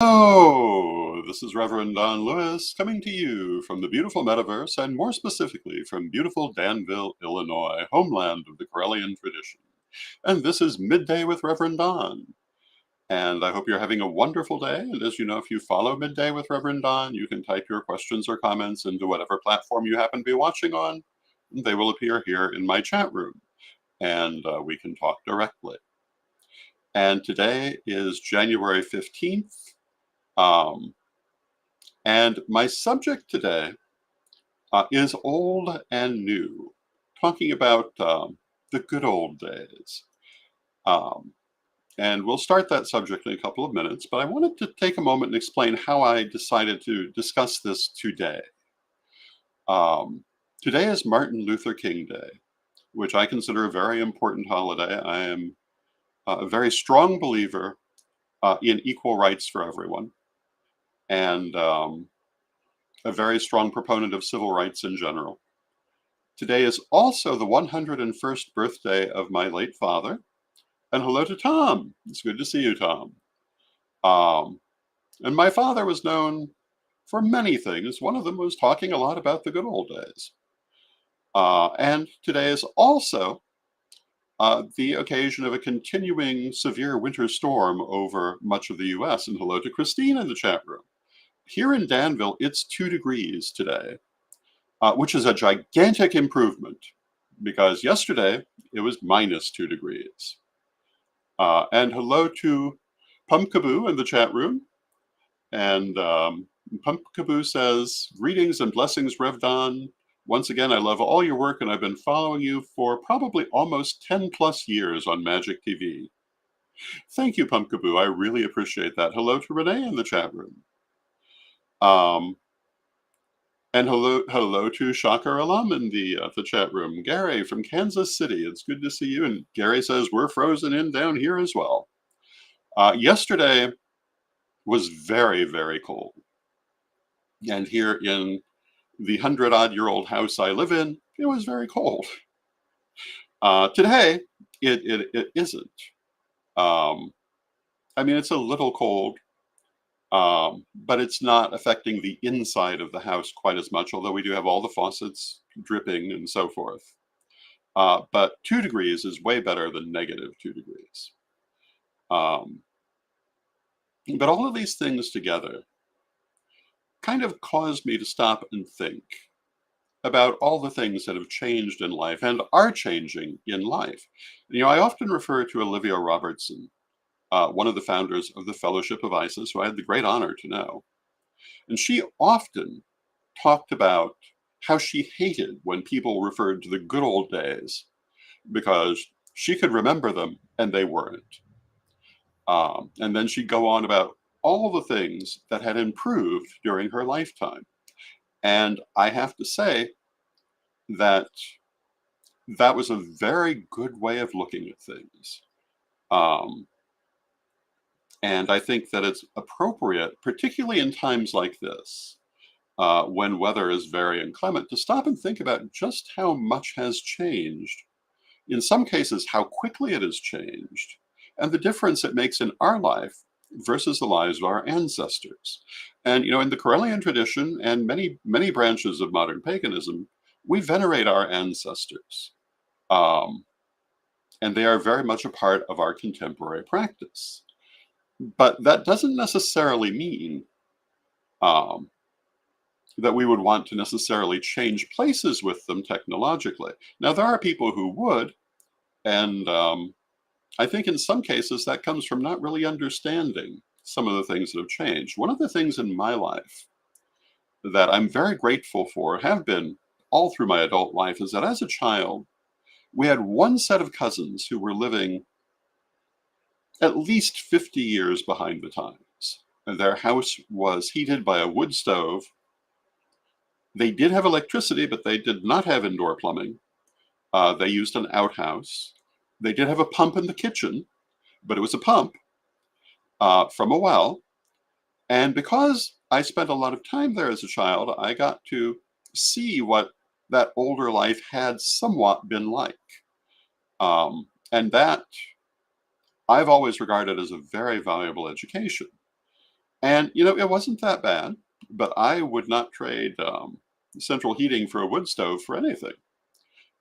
Hello, this is Reverend Don Lewis coming to you from the beautiful metaverse and more specifically from beautiful Danville, Illinois, homeland of the Corellian tradition. And this is Midday with Reverend Don. And I hope you're having a wonderful day. And as you know, if you follow Midday with Reverend Don, you can type your questions or comments into whatever platform you happen to be watching on. And they will appear here in my chat room and we can talk directly. And today is January 15th. And my subject today is old and new, talking about the good old days. Um, and we'll start that subject in a couple of minutes, but I wanted to take a moment and explain how I decided to discuss this today. Um, Today is Martin Luther King Day, which I consider a very important holiday. I am a very strong believer in equal rights for everyone, and a very strong proponent of civil rights in general. Today is also the 101st birthday of my late father. And hello to Tom. It's good to see you, Tom. Um, and my father was known for many things. One of them was talking a lot about the good old days. And today is also the occasion of a continuing severe winter storm over much of the US. And hello to Christine in the chat room. Here in Danville, it's 2 degrees today, which is a gigantic improvement because yesterday it was minus 2 degrees. And hello to Pumpkaboo in the chat room. And Pumpkaboo says, greetings and blessings, Rev Don. Once again, I love all your work and I've been following you for probably almost 10 plus years on Magic TV. Thank you, Pumpkaboo. I really appreciate that. Hello to Renee in the chat room. And hello to Shocker Alum in the chat room. Gary from Kansas City. It's good to see you. And Gary says, we're frozen in down here as well. Yesterday was very, very cold. And here in the 100-odd-year-old house I live in, it was very cold. Today, it isn't. I mean, it's a little cold, but it's not affecting the inside of the house quite as much, although we do have all the faucets dripping and so forth. But 2 degrees is way better than negative 2 degrees. But all of these things together kind of caused me to stop and think about all the things that have changed in life and are changing in life. You know, I often refer to Olivia Robertson, one of the founders of the Fellowship of Isis, who I had the great honor to know. And she often talked about how she hated when people referred to the good old days because she could remember them and they weren't. And then she'd go on about all the things that had improved during her lifetime. And I have to say that that was a very good way of looking at things. And I think that it's appropriate, particularly in times like this, when weather is very inclement, to stop and think about just how much has changed. In some cases, how quickly it has changed, and the difference it makes in our life versus the lives of our ancestors. And, you know, in the Corellian tradition and many, many branches of modern paganism, we venerate our ancestors. And they are very much a part of our contemporary practice. But that doesn't necessarily mean that we would want to necessarily change places with them technologically. Now, there are people who would, and I think in some cases that comes from not really understanding some of the things that have changed. One of the things in my life that I'm very grateful for, have been all through my adult life, is that as a child, we had one set of cousins who were living at least 50 years behind the times. And their house was heated by a wood stove. They did have electricity, but they did not have indoor plumbing. They used an outhouse. They did have a pump in the kitchen, but it was a pump from a well. And because I spent a lot of time there as a child, I got to see what that older life had somewhat been like. And that I've always regarded as a very valuable education. And, it wasn't that bad, but I would not trade central heating for a wood stove for anything.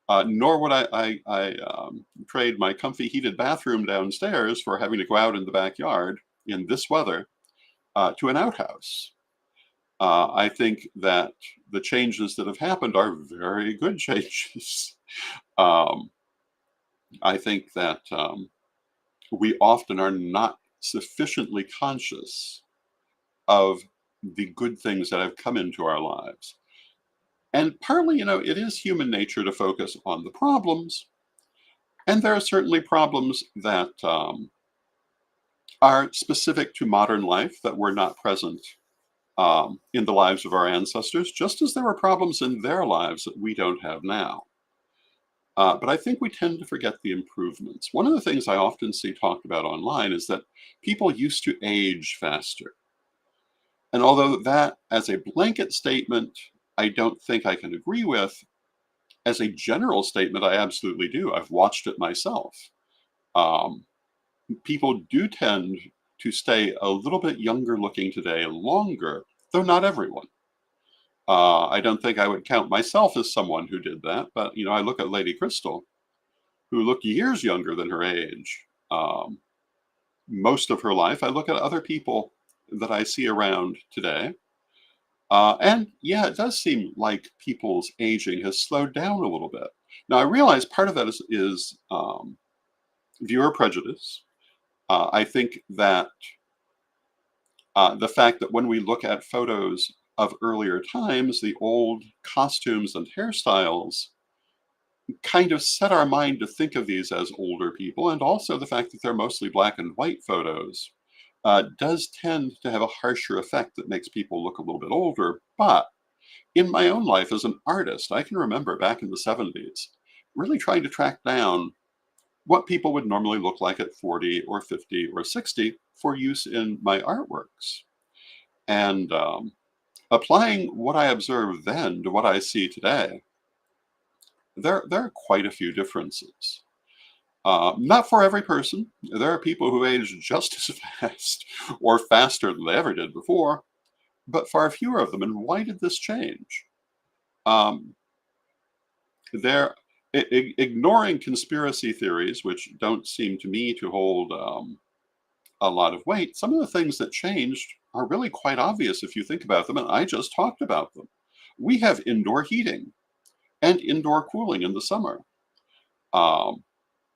Nor would I trade my comfy heated bathroom downstairs for having to go out in the backyard in this weather to an outhouse. I think that the changes that have happened are very good changes. um, I think that we often are not sufficiently conscious of the good things that have come into our lives. And partly, it is human nature to focus on the problems. And there are certainly problems that are specific to modern life that were not present in the lives of our ancestors, just as there were problems in their lives that we don't have now. But I think we tend to forget the improvements. One of the things I often see talked about online is that people used to age faster. And although that, as a blanket statement, I don't think I can agree with, as a general statement, I absolutely do. I've watched it myself. Um, People do tend to stay a little bit younger looking today longer, though not everyone. I don't think I would count myself as someone who did that, but I look at Lady Crystal, who looked years younger than her age most of her life. I look at other people that I see around today, and yeah, it does seem like people's aging has slowed down a little bit. Now, I realize part of that is viewer prejudice. I think that the fact that when we look at photos of earlier times, the old costumes and hairstyles kind of set our mind to think of these as older people, and also the fact that they're mostly black and white photos does tend to have a harsher effect that makes people look a little bit older. But in my own life as an artist, I can remember back in the 70s really trying to track down what people would normally look like at 40 or 50 or 60 for use in my artworks. And applying what I observed then to what I see today, there are quite a few differences. Not for every person. There are people who age just as fast or faster than they ever did before, but far fewer of them. And why did this change? Um, they're ignoring conspiracy theories, which don't seem to me to hold a lot of weight. Some of the things that changed are really quite obvious if you think about them, and I just talked about them. We have indoor heating and indoor cooling in the summer. Um,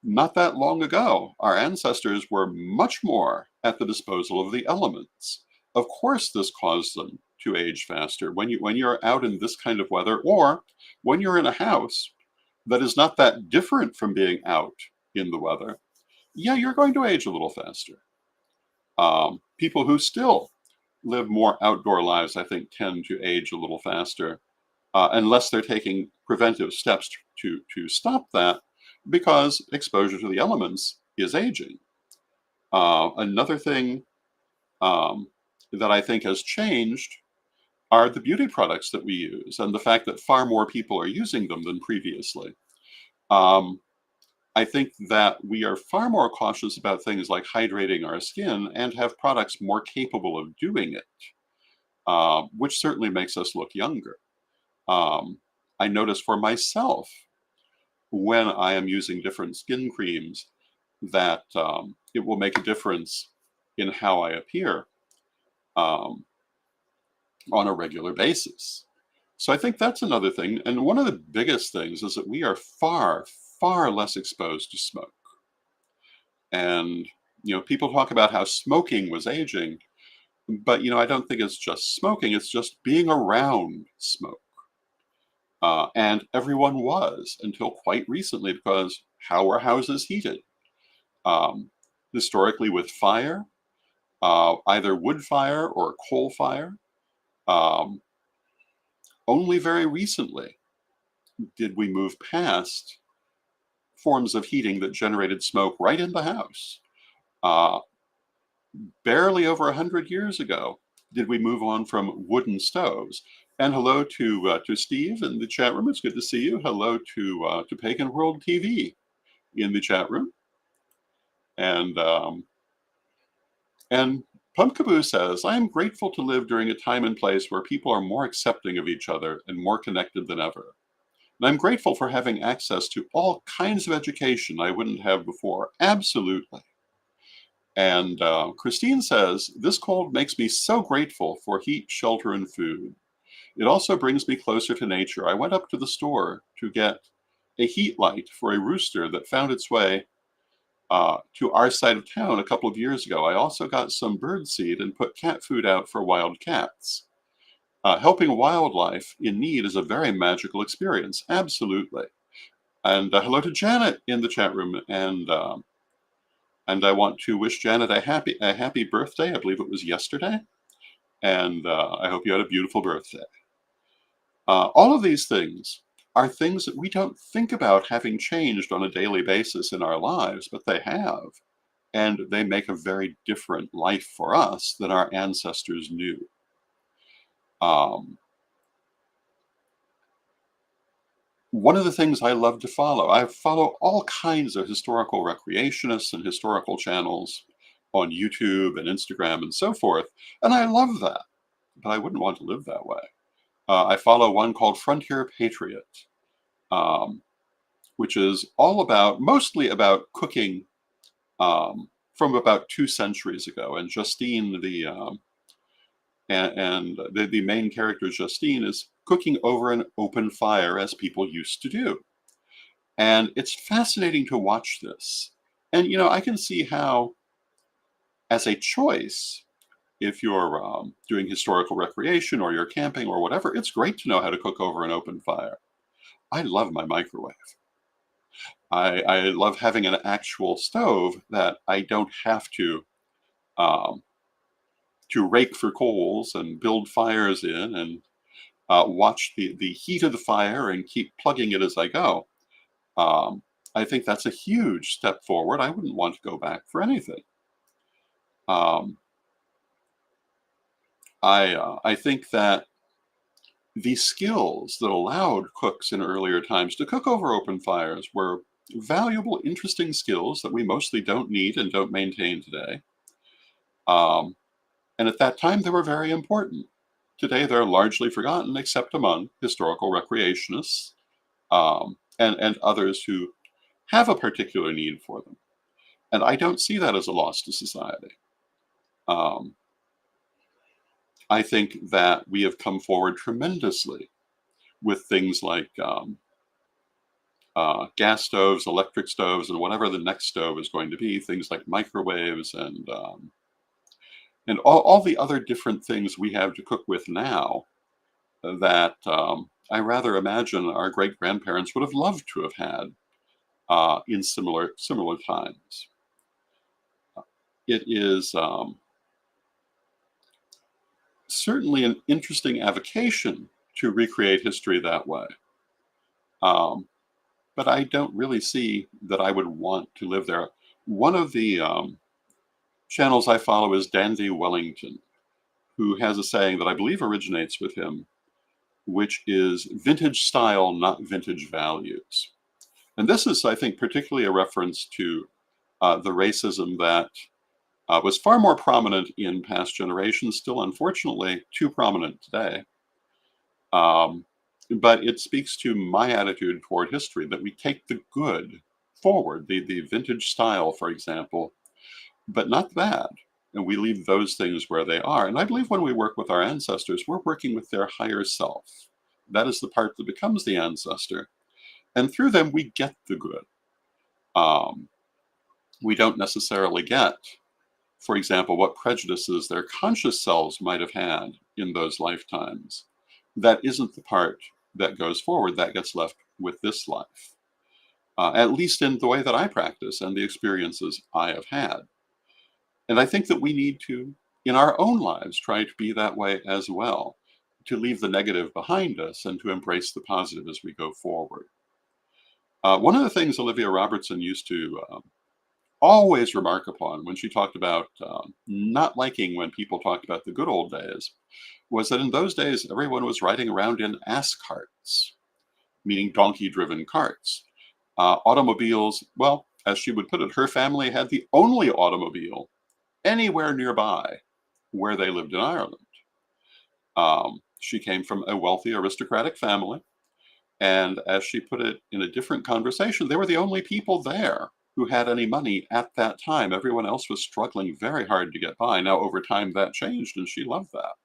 Not that long ago, our ancestors were much more at the disposal of the elements. Of course, this caused them to age faster. When you're out in this kind of weather, or when you're in a house that is not that different from being out in the weather, yeah, you're going to age a little faster. People who still live more outdoor lives, I think, tend to age a little faster, unless they're taking preventive steps to stop that, because exposure to the elements is aging. Another thing um, that I think has changed are the beauty products that we use, and the fact that far more people are using them than previously. Um, I think that we are far more cautious about things like hydrating our skin and have products more capable of doing it, which certainly makes us look younger. Um, I notice for myself when I am using different skin creams that it will make a difference in how I appear um, on a regular basis. So I think that's another thing. And one of the biggest things is that we are far, far less exposed to smoke. And, people talk about how smoking was aging, but, I don't think it's just smoking, it's just being around smoke. And everyone was until quite recently, because how were houses heated? Um, Historically, with fire, either wood fire or coal fire. Um, Only very recently did we move past forms of heating that generated smoke right in the house. Uh, Barely over 100 years ago did we move on from wooden stoves. And hello to Steve in the chat room. It's good to see you. Hello to Pagan World TV in the chat room. And and Pumpkaboo says, I am grateful to live during a time and place where people are more accepting of each other and more connected than ever. And I'm grateful for having access to all kinds of education I wouldn't have before. Absolutely. And Christine says, this cold makes me so grateful for heat, shelter, and food. It also brings me closer to nature. I went up to the store to get a heat light for a rooster that found its way to our side of town a couple of years ago. I also got some bird seed and put cat food out for wild cats. Helping wildlife in need is a very magical experience. Absolutely. And hello to Janet in the chat room. And I want to wish Janet a happy birthday. I believe it was yesterday. And I hope you had a beautiful birthday. All of these things are things that we don't think about having changed on a daily basis in our lives, but they have. And they make a very different life for us than our ancestors knew. Um, One of the things I love to follow, I follow all kinds of historical recreationists and historical channels on YouTube and Instagram and so forth, and I love that, but I wouldn't want to live that way. I follow one called Frontier Patriot, um, which is mostly about cooking from about 2 centuries ago. And Justine, the main character, Justine, is cooking over an open fire as people used to do. And it's fascinating to watch this. And, I can see how, as a choice, if you're doing historical recreation or you're camping or whatever, it's great to know how to cook over an open fire. I love my microwave. I love having an actual stove that I don't have um, to rake for coals and build fires in and watch the heat of the fire and keep plugging it as I go. Um, I think that's a huge step forward. I wouldn't want to go back for anything. Um, I think that the skills that allowed cooks in earlier times to cook over open fires were valuable, interesting skills that we mostly don't need and don't maintain today. Um, and at that time, they were very important. Today, they're largely forgotten, except among historical recreationists and others who have a particular need for them. And I don't see that as a loss to society. Um, I think that we have come forward tremendously with things like gas stoves, electric stoves, and whatever the next stove is going to be, things like microwaves and all the other different things we have to cook with now that I rather imagine our great grandparents would have loved to have had in similar times. It is certainly an interesting avocation to recreate history that way. Um, but I don't really see that I would want to live there. One of the channels I follow is Dandy Wellington, who has a saying that I believe originates with him, which is vintage style, not vintage values. And this is, I think, particularly a reference to the racism that was far more prominent in past generations, still unfortunately too prominent today. But it speaks to my attitude toward history, that we take the good forward, the vintage style, for example, but not the bad. And we leave those things where they are. And I believe when we work with our ancestors, we're working with their higher self. That is the part that becomes the ancestor. And through them, we get the good. Um, we don't necessarily get, for example, what prejudices their conscious selves might have had in those lifetimes. That isn't the part that goes forward, that gets left with this life, at least in the way that I practice and the experiences I have had. And I think that we need to, in our own lives, try to be that way as well, to leave the negative behind us and to embrace the positive as we go forward. One of the things Olivia Robertson used to always remark upon when she talked about not liking when people talked about the good old days was that in those days, everyone was riding around in ass carts, meaning donkey-driven carts. Automobiles, well, as she would put it, her family had the only automobile anywhere nearby where they lived in Ireland. She came from a wealthy aristocratic family, and as she put it in a different conversation, they were the only people there who had any money at that time. Everyone else was struggling very hard to get by. Now, over time, that changed, and she loved that.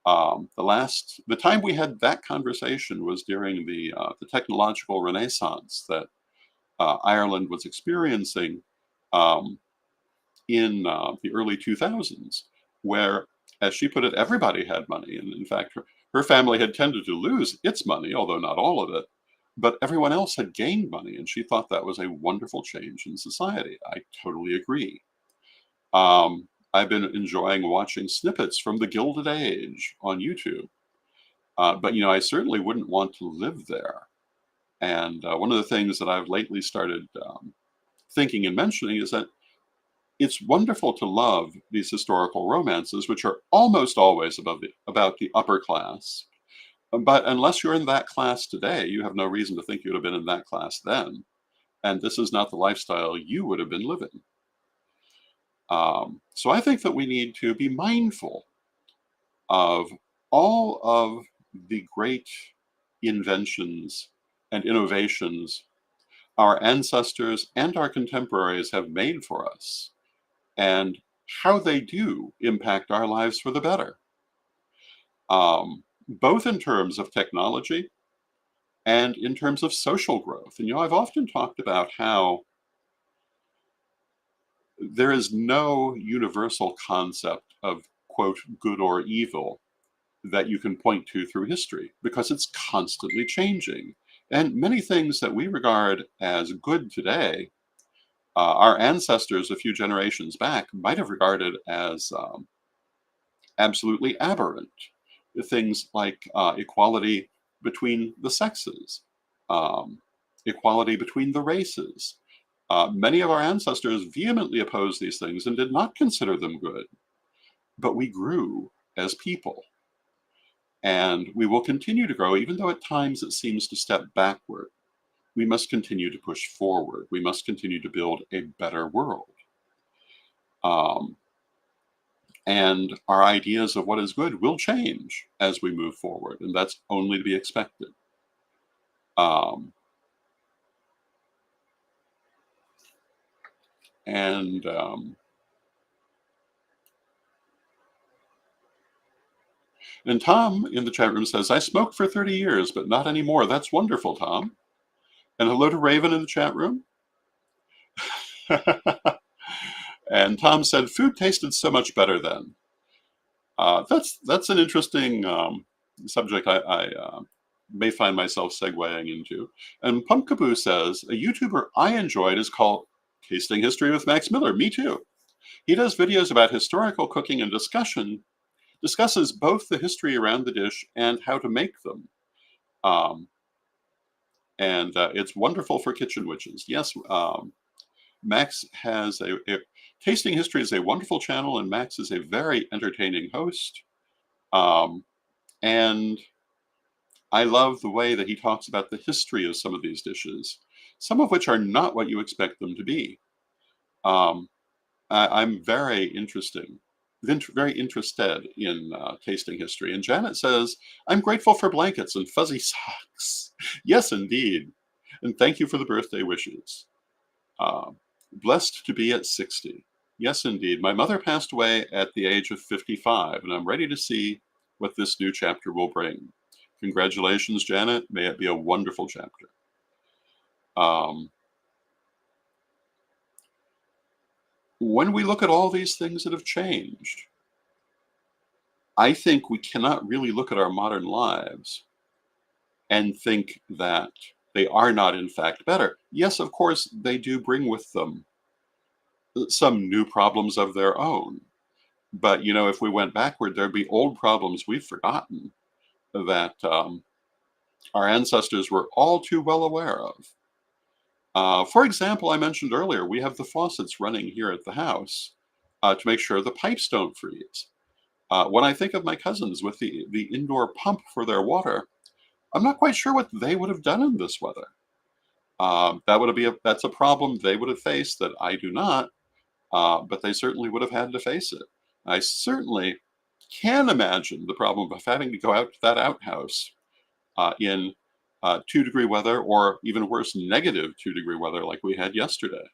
The time we had that conversation was during the technological renaissance that Ireland was experiencing um, in the early 2000s, where, as she put it, everybody had money. And in fact, her family had tended to lose its money, although not all of it, but everyone else had gained money. And she thought that was a wonderful change in society. I totally agree. I've been enjoying watching snippets from the Gilded Age on YouTube. But, I certainly wouldn't want to live there. And one of the things that I've lately started thinking and mentioning is that it's wonderful to love these historical romances, which are almost always about the upper class. But unless you're in that class today, you have no reason to think you would have been in that class then. And this is not the lifestyle you would have been living. So I think that we need to be mindful of all of the great inventions and innovations our ancestors and our contemporaries have made for us, and how they do impact our lives for the better, both in terms of technology and in terms of social growth. And I've often talked about how there is no universal concept of, quote, good or evil that you can point to through history, because it's constantly changing. And many things that we regard as good today, our ancestors a few generations back might have regarded as absolutely aberrant. Things like equality between the sexes, um, equality between the races. Many of our ancestors vehemently opposed these things and did not consider them good, but we grew as people. And we will continue to grow, even though at times it seems to step backward. We must continue to push forward. We must continue to build a better world. Um, and our ideas of what is good will change as we move forward, and that's only to be expected. Um, and and Tom in the chat room says, "I smoked for 30 years, but not anymore." That's wonderful, Tom. And hello to Raven in the chat room. And Tom said, "Food tasted so much better then." That's an interesting subject I may find myself segueing into. And Pumpkaboo says, "A YouTuber I enjoyed is called Tasting History with Max Miller." Me too. He does videos about historical cooking and discusses both the history around the dish and how to make them. Um, and it's wonderful for kitchen witches. Yes, Max has Tasting History is a wonderful channel, and Max is a very entertaining host. Um, and I love the way that he talks about the history of some of these dishes, some of which are not what you expect them to be. Um, I'm very interested in tasting history. And Janet says, "I'm grateful for blankets and fuzzy socks." Yes, indeed. And thank you for the birthday wishes. Uh, Blessed to be at 60. Yes, indeed. My mother passed away at the age of 55, and I'm ready to see what this new chapter will bring. Congratulations, Janet. May it be a wonderful chapter. Um, when we look at all these things that have changed, I think we cannot really look at our modern lives and think that they are not, in fact, better. Yes, of course, they do bring with them some new problems of their own. But, if we went backward, there'd be old problems we've forgotten that our ancestors were all too well aware of. For example, I mentioned earlier, we have the faucets running here at the house to make sure the pipes don't freeze. When I think of my cousins with the indoor pump for their water, I'm not quite sure what they would have done in this weather. That's a problem they would have faced that I do not, but they certainly would have had to face it. I certainly can imagine the problem of having to go out to that outhouse in 2-degree weather, or even worse, negative 2-degree weather like we had yesterday.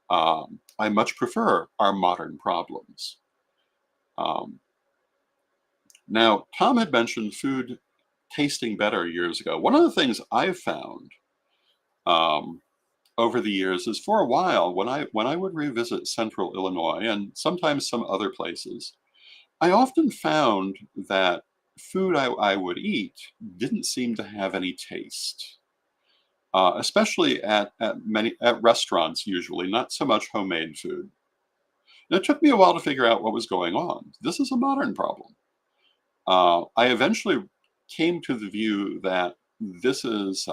I much prefer our modern problems. Um, Now, Tom had mentioned food tasting better years ago. One of the things I've found um, over the years is, for a while, when I would revisit Central Illinois and sometimes some other places, I often found that food I would eat didn't seem to have any taste, especially at restaurants. Usually, not so much homemade food. And it took me a while to figure out what was going on. This is a modern problem. I eventually came to the view that this is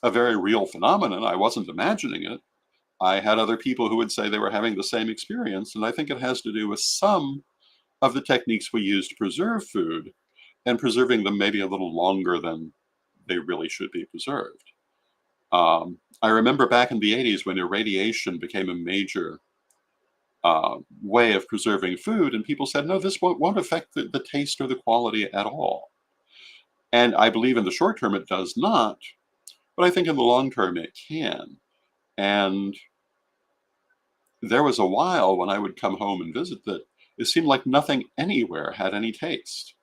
a very real phenomenon. I wasn't imagining it. I had other people who would say they were having the same experience, and I think it has to do with some of the techniques we use to preserve food, and preserving them maybe a little longer than they really should be preserved. I remember back in the 80s when irradiation became a major way of preserving food, and people said, no, this won't affect the taste or the quality at all. And I believe in the short term it does not, but I think in the long term it can. And there was a while when I would come home and visit that it seemed like nothing anywhere had any taste.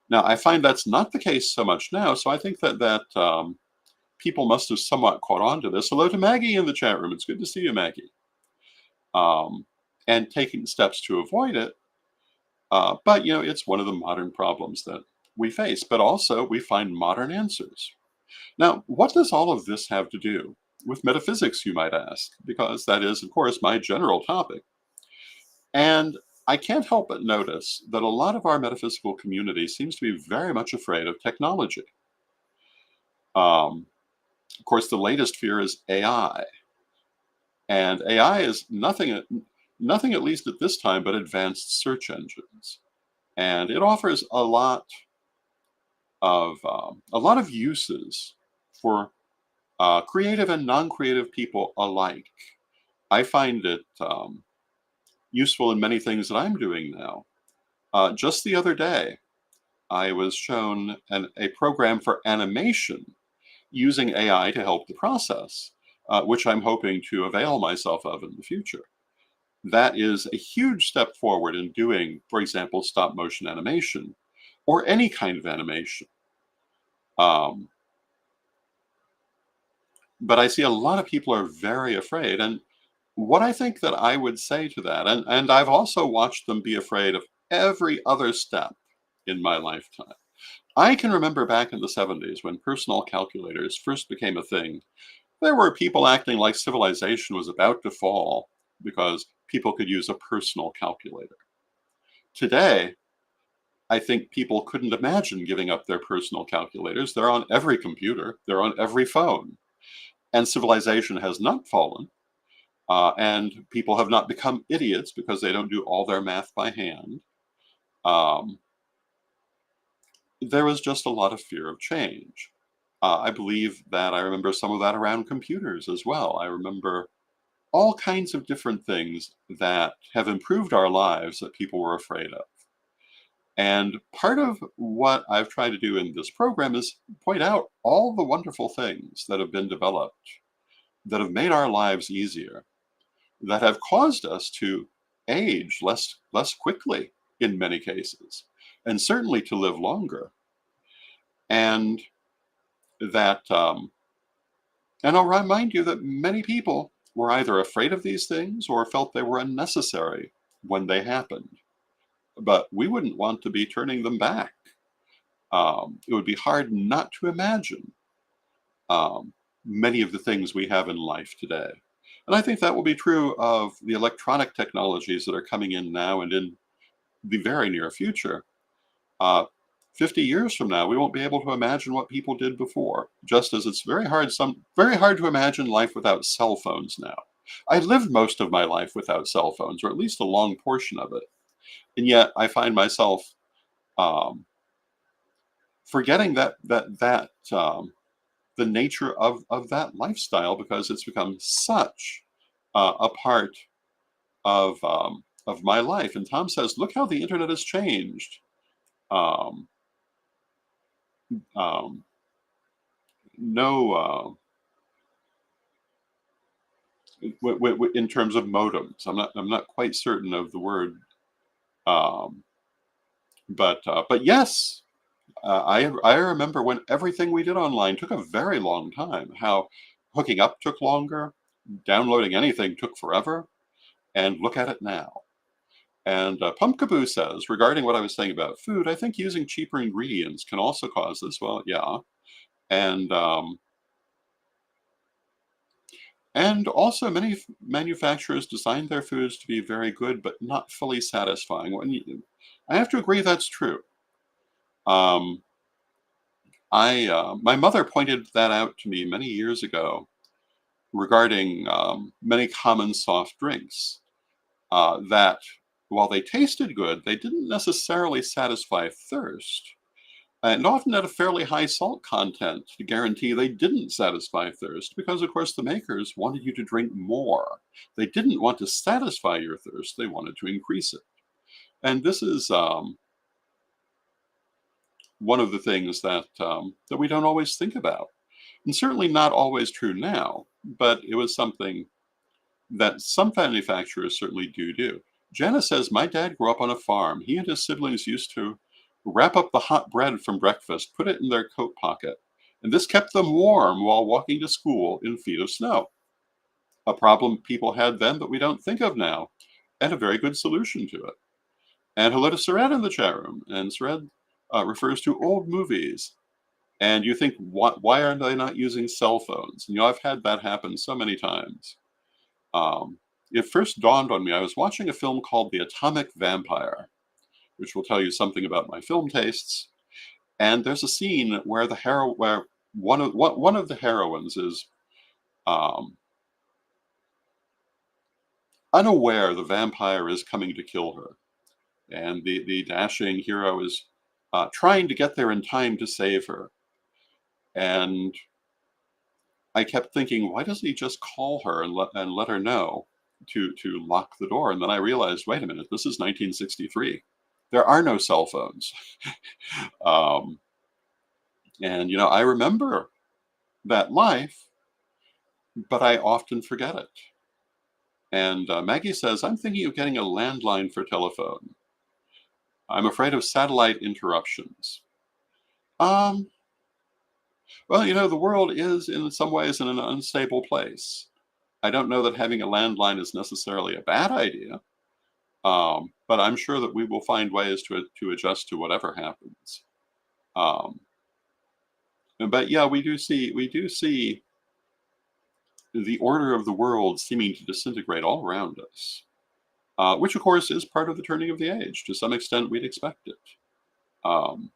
Now, I find that's not the case so much now, so I think that people must have somewhat caught on to this. Hello to Maggie in the chat room. It's good to see you, Maggie. Um, and taking steps to avoid it. But, it's one of the modern problems that we face, but also we find modern answers. Now, what does all of this have to do with metaphysics, you might ask? Because that is, of course, my general topic. And I can't help but notice that a lot of our metaphysical community seems to be very much afraid of technology. Um, of course, the latest fear is AI. And AI is nothing, at least at this time, but advanced search engines. And it offers a lot of uses for creative and non-creative people alike. I find it useful in many things that I'm doing now. Just the other day, I was shown a program for animation using AI to help the process, which I'm hoping to avail myself of in the future. That is a huge step forward in doing, for example, stop motion animation or any kind of animation. Um, but I see a lot of people are very afraid. And what I think that I would say to that, and I've also watched them be afraid of every other step in my lifetime. I can remember back in the 70s when personal calculators first became a thing, there were people acting like civilization was about to fall because people could use a personal calculator. Today, I think people couldn't imagine giving up their personal calculators. They're on every computer, they're on every phone, and civilization has not fallen. And people have not become idiots because they don't do all their math by hand. Um, there was just a lot of fear of change. I believe that I remember some of that around computers as well. I remember all kinds of different things that have improved our lives that people were afraid of. And part of what I've tried to do in this program is point out all the wonderful things that have been developed, that have made our lives easier, that have caused us to age less quickly in many cases, and certainly to live longer. And that and I'll remind you that many people were either afraid of these things or felt they were unnecessary when they happened. But we wouldn't want to be turning them back. It would be hard not to imagine um, many of the things we have in life today. And I think that will be true of the electronic technologies that are coming in now and in the very near future. Uh, 50 years from now, we won't be able to imagine what people did before, just as it's very hard to imagine life without cell phones now. I lived most of my life without cell phones, or at least a long portion of it. And yet I find myself um, forgetting the nature of that lifestyle because it's become such a part of of my life. And Tom says, look how the internet has changed. Um, um, no, in terms of modems, I'm not quite certain of the word, um, but yes, I remember when everything we did online took a very long time. How hooking up took longer, downloading anything took forever, and look at it now. And Pumpkaboo says, regarding what I was saying about food, I think using cheaper ingredients can also cause this. Well, yeah, and also many manufacturers design their foods to be very good, but not fully satisfying. I have to agree that's true. Um, my mother pointed that out to me many years ago regarding many common soft drinks that while they tasted good, they didn't necessarily satisfy thirst. And often at a fairly high salt content to guarantee they didn't satisfy thirst because, of course, the makers wanted you to drink more. They didn't want to satisfy your thirst, they wanted to increase it. And this is one of the things that we don't always think about. And certainly not always true now, but it was something that some manufacturers certainly do. Jana says, my dad grew up on a farm. He and his siblings used to wrap up the hot bread from breakfast, put it in their coat pocket, and this kept them warm while walking to school in feet of snow. A problem people had then that we don't think of now, and a very good solution to it. And hello to Sared in the chat room. And Sared refers to old movies. And you think, why are they not using cell phones? And, I've had that happen so many times. Um, it first dawned on me, I was watching a film called The Atomic Vampire, which will tell you something about my film tastes. And there's a scene where where one of the heroines is um, unaware the vampire is coming to kill her, and the dashing hero is trying to get there in time to save her. And I kept thinking, why doesn't he just call her and let her know to lock the door? And then I realized, wait a minute, this is 1963. There are no cell phones. um, and I remember that life, but I often forget it. And Maggie says, I'm thinking of getting a landline for telephone. I'm afraid of satellite interruptions. Um, well, the world is in some ways in an unstable place. I don't know that having a landline is necessarily a bad idea. But I'm sure that we will find ways to adjust to whatever happens. Um, but yeah, we do see the order of the world seeming to disintegrate all around us, which of course is part of the turning of the age. To some extent, we'd expect it. Um,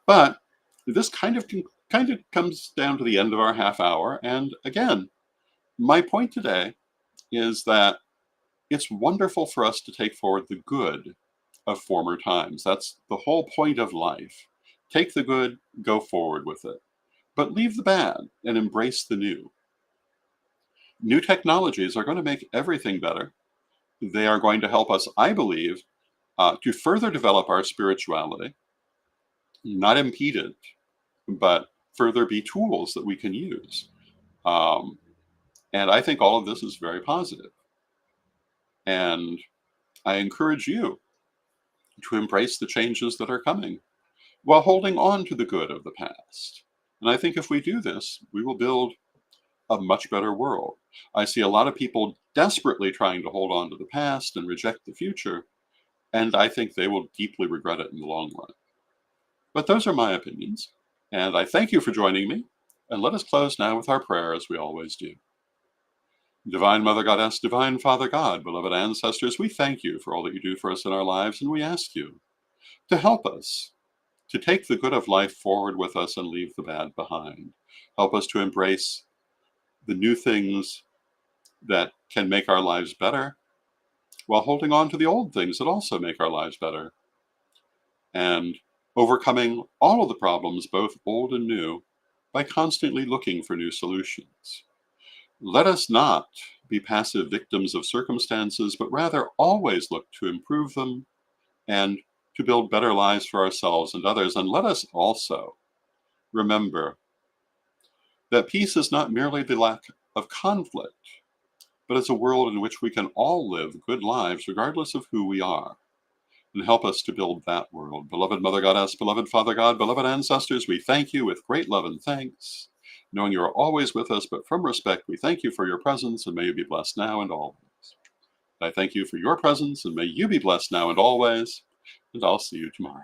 but this kind of comes down to the end of our half hour, and again, my point today is that it's wonderful for us to take forward the good of former times. That's the whole point of life. Take the good, go forward with it, but leave the bad and embrace the new. New technologies are going to make everything better. They are going to help us, I believe, to further develop our spirituality, not impede it, but further be tools that we can use. Um, and I think all of this is very positive. And I encourage you to embrace the changes that are coming while holding on to the good of the past. And I think if we do this, we will build a much better world. I see a lot of people desperately trying to hold on to the past and reject the future, and I think they will deeply regret it in the long run. But those are my opinions, and I thank you for joining me, and let us close now with our prayer as we always do. Divine Mother Goddess, Divine Father God, beloved ancestors, we thank you for all that you do for us in our lives, and we ask you to help us to take the good of life forward with us and leave the bad behind. Help us to embrace the new things that can make our lives better while holding on to the old things that also make our lives better, and overcoming all of the problems, both old and new, by constantly looking for new solutions. Let us not be passive victims of circumstances, but rather always look to improve them and to build better lives for ourselves and others. And let us also remember that peace is not merely the lack of conflict, but it's a world in which we can all live good lives regardless of who we are, and help us to build that world. Beloved Mother Goddess, beloved Father God, beloved ancestors, we thank you with great love and thanks, knowing you are always with us, but from respect, we thank you for your presence, and may you be blessed now and always. I thank you for your presence, and may you be blessed now and always, and I'll see you tomorrow.